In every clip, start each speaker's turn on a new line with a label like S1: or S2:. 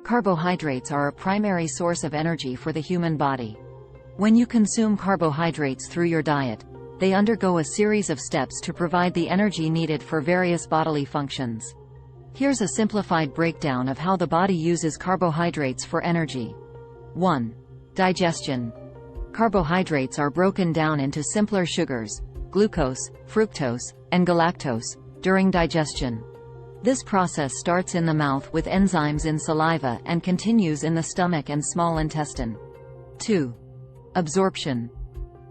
S1: Carbohydrates are a primary source of energy for the human body. When you consume carbohydrates through your diet, they undergo a series of steps to provide the energy needed for various bodily functions. Here's a simplified breakdown of how the body uses carbohydrates for energy. 1. Digestion. Carbohydrates are broken down into simpler sugars, glucose, fructose, and galactose, during digestion. This process starts in the mouth with enzymes in saliva and continues in the stomach and small intestine. 2. Absorption.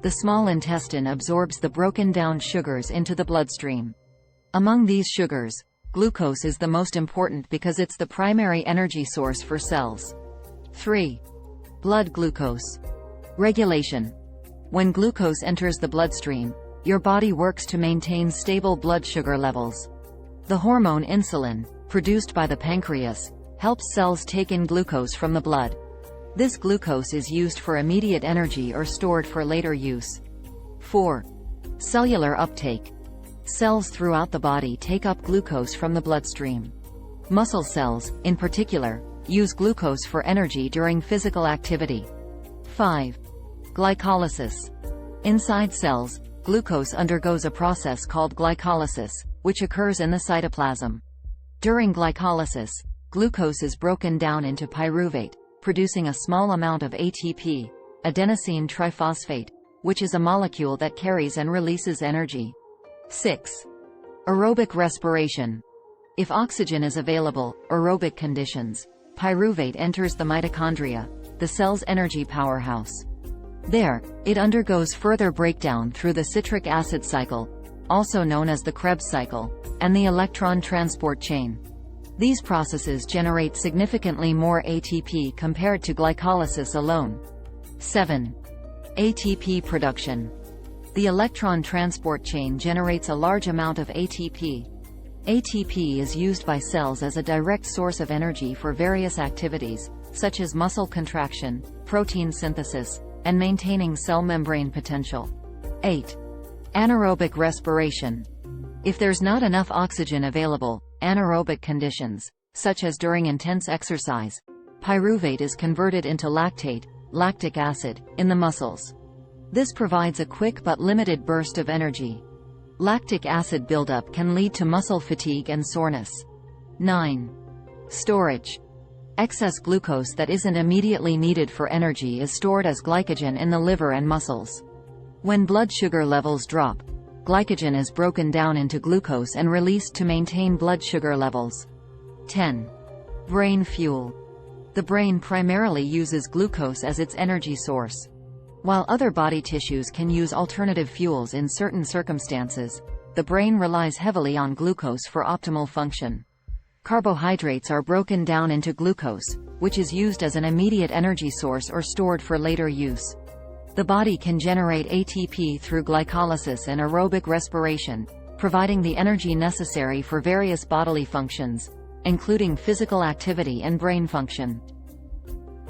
S1: The small intestine absorbs the broken down sugars into the bloodstream. Among these sugars, glucose is the most important because it's the primary energy source for cells. 3. Blood glucose. Regulation. When glucose enters the bloodstream, your body works to maintain stable blood sugar levels. The hormone insulin, produced by the pancreas, helps cells take in glucose from the blood. This glucose is used for immediate energy or stored for later use. 4. Cellular uptake. Cells throughout the body take up glucose from the bloodstream. Muscle cells, in particular, use glucose for energy during physical activity. 5. Glycolysis. Inside cells, glucose undergoes a process called glycolysis, which occurs in the cytoplasm. During glycolysis, glucose is broken down into pyruvate, producing a small amount of ATP, adenosine triphosphate, which is a molecule that carries and releases energy. 6. Aerobic respiration. If oxygen is available, aerobic conditions, pyruvate enters the mitochondria, the cell's energy powerhouse. There, it undergoes further breakdown through the citric acid cycle, also known as the Krebs cycle, and the electron transport chain. These processes generate significantly more ATP compared to glycolysis alone. 7. ATP production. The electron transport chain generates a large amount of ATP. ATP is used by cells as a direct source of energy for various activities, such as muscle contraction, protein synthesis, and maintaining cell membrane potential. 8. Anaerobic respiration. If there's not enough oxygen available, anaerobic conditions, such as during intense exercise, pyruvate is converted into lactate, lactic acid, in the muscles. This provides a quick but limited burst of energy. Lactic acid buildup can lead to muscle fatigue and soreness. 9. Storage. Excess glucose that isn't immediately needed for energy is stored as glycogen in the liver and muscles. When blood sugar levels drop, glycogen is broken down into glucose and released to maintain blood sugar levels. 10. Brain fuel. The brain primarily uses glucose as its energy source. While other body tissues can use alternative fuels in certain circumstances, the brain relies heavily on glucose for optimal function. Carbohydrates are broken down into glucose, which is used as an immediate energy source or stored for later use. The body can generate ATP through glycolysis and aerobic respiration, providing the energy necessary for various bodily functions, including physical activity and brain function.